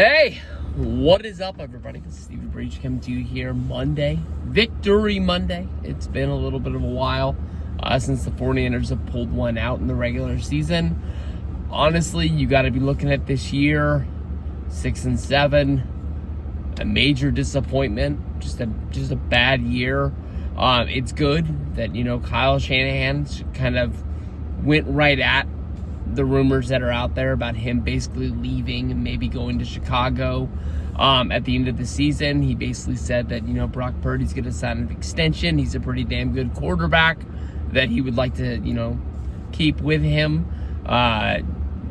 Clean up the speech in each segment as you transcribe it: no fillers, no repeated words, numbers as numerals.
Hey, what is up, everybody? This is Steve Breach coming to you here Monday, Victory Monday. It's been a little bit of a while since the 49ers have pulled one out in the regular season. Honestly, you got to be looking at this year, 6-7, a major disappointment, just a bad year. It's good that Kyle Shanahan kind of went right at the rumors that are out there about him basically leaving and maybe going to Chicago at the end of the season. He basically said that, Brock Purdy's going to sign an extension. He's a pretty damn good quarterback that he would like to, keep with him.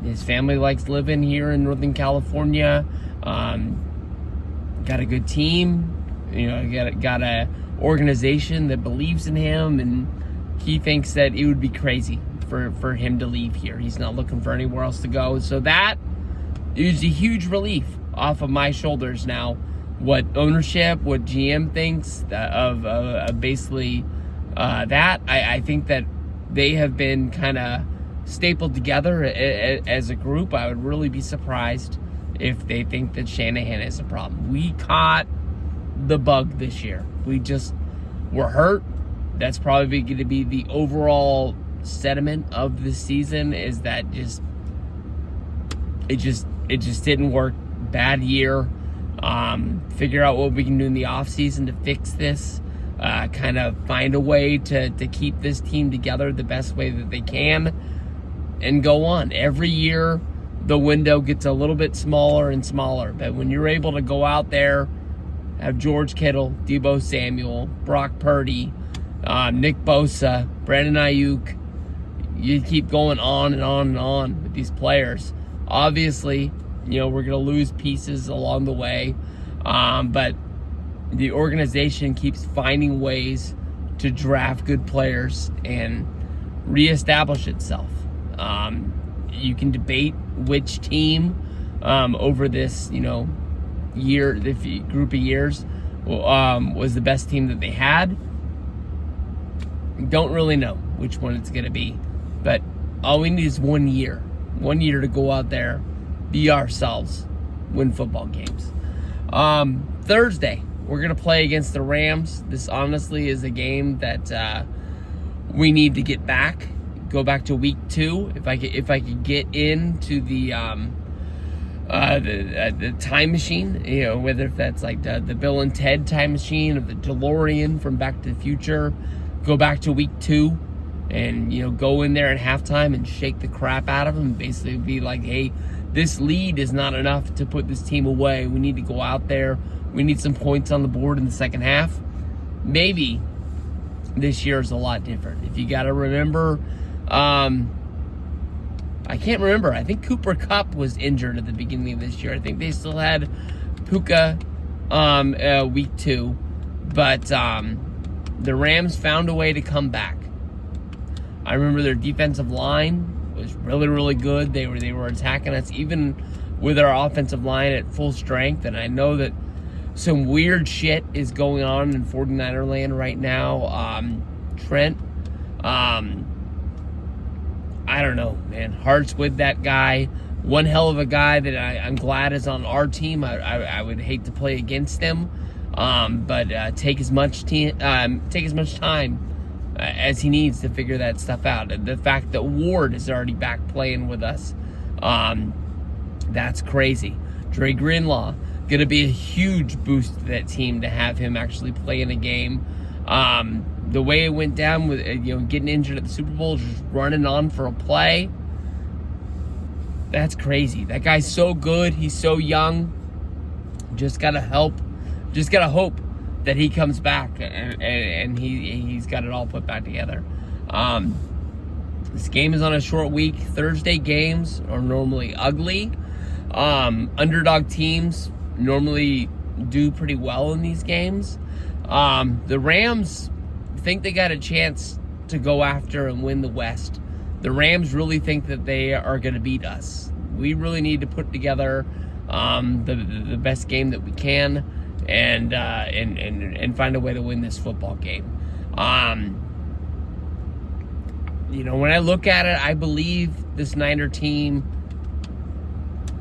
His family likes living here in Northern California. Got a good team, got a organization that believes in him, and he thinks that it would be crazy for him to leave here. He's not looking for anywhere else to go. So that is a huge relief off of my shoulders now. What ownership, what GM thinks of basically that, I think that they have been kind of stapled together as a group. I would really be surprised if they think that Shanahan is a problem. We caught the bug this year. We're hurt. That's probably going to be the overall sentiment of the season, is that it just didn't work. Bad year. Figure out what we can do in the offseason to fix this. Kind of find a way to keep this team together the best way that they can and go on. Every year the window gets a little bit smaller and smaller, but when you're able to go out there, have George Kittle, Deebo Samuel, Brock Purdy, Nick Bosa, Brandon Ayuk, you keep going on and on and on with these players. Obviously, we're going to lose pieces along the way, but the organization keeps finding ways to draft good players and reestablish itself. You can debate which team over this, year, the group of years, was the best team that they had. Don't really know which one it's going to be. But all we need is 1 year. 1 year to go out there, be ourselves, win football games. Thursday, we're going to play against the Rams. This honestly is a game that we need to get back. Go back to week 2. If I could get into the time machine, whether if that's like the Bill and Ted time machine or the DeLorean from Back to the Future, go back to week 2. And, go in there at halftime and shake the crap out of them and basically be like, hey, this lead is not enough to put this team away. We need to go out there. We need some points on the board in the second half. Maybe this year is a lot different. If you got to remember, I can't remember. I think Cooper Kupp was injured at the beginning of this year. I think they still had Puka week 2. But the Rams found a way to come back. I remember their defensive line was really, really good. They were attacking us even with our offensive line at full strength. And I know that some weird shit is going on in 49er land right now. Trent, I don't know, man. Heart's with that guy. One hell of a guy that I'm glad is on our team. I would hate to play against him, but take as much time as he needs to figure that stuff out. The fact that Ward is already back playing with us, that's crazy. Dre Greenlaw, going to be a huge boost to that team to have him actually play in a game. The way it went down with getting injured at the Super Bowl, just running on for a play, that's crazy. That guy's so good. He's so young. Just gotta hope that he comes back and he's got it all put back together. This game is on a short week. Thursday games are normally ugly. Underdog teams normally do pretty well in these games. The Rams think they got a chance to go after and win the West. The Rams really think that they are going to beat us. We really need to put together the best game that we can and find a way to win this football game. When I look at it, I believe this Niner team.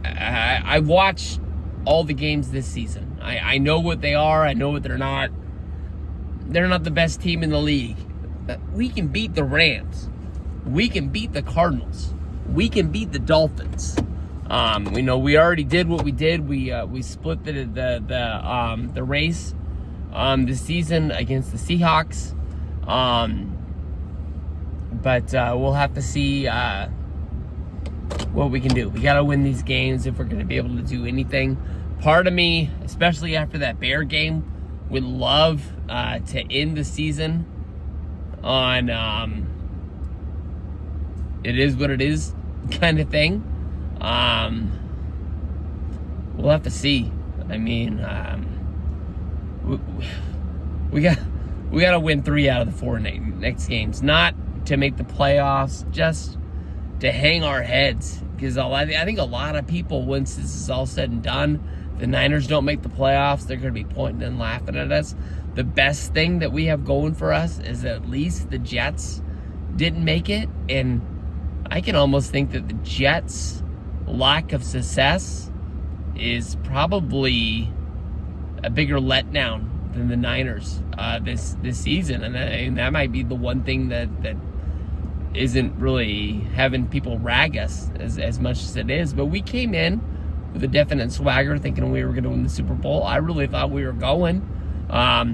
I've watched all the games this season. I know what they are. I know what they're not. They're not the best team in the league. But we can beat the Rams. We can beat the Cardinals. We can beat the Dolphins. We know we already did what we did. We split the race this season against the Seahawks. But we'll have to see what we can do. We got to win these games if we're going to be able to do anything. Part of me, especially after that Bear game, would love to end the season on it is what it is kind of thing. We'll have to see. I mean, we got to win 3 out of the 4 next games, not to make the playoffs, just to hang our heads. Because I think a lot of people, once this is all said and done, the Niners don't make the playoffs, they're going to be pointing and laughing at us. The best thing that we have going for us is that at least the Jets didn't make it, and I can almost think that the Jets' lack of success is probably a bigger letdown than the Niners this season, and that might be the one thing that isn't really having people rag us as much as it is. But we came in with a definite swagger, thinking we were going to win the Super Bowl. I really thought we were going. I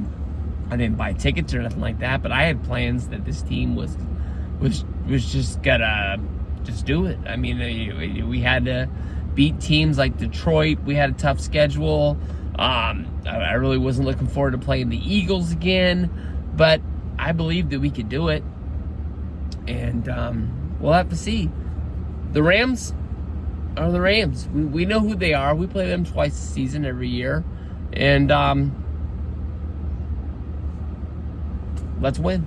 didn't buy tickets or nothing like that, but I had plans that this team was just gonna just do it. I mean, we had to beat teams like Detroit. We had a tough schedule. I really wasn't looking forward to playing the Eagles again, but I believed that we could do it. And we'll have to see. The Rams are the Rams. We know who they are. We play them twice a season every year. And let's win.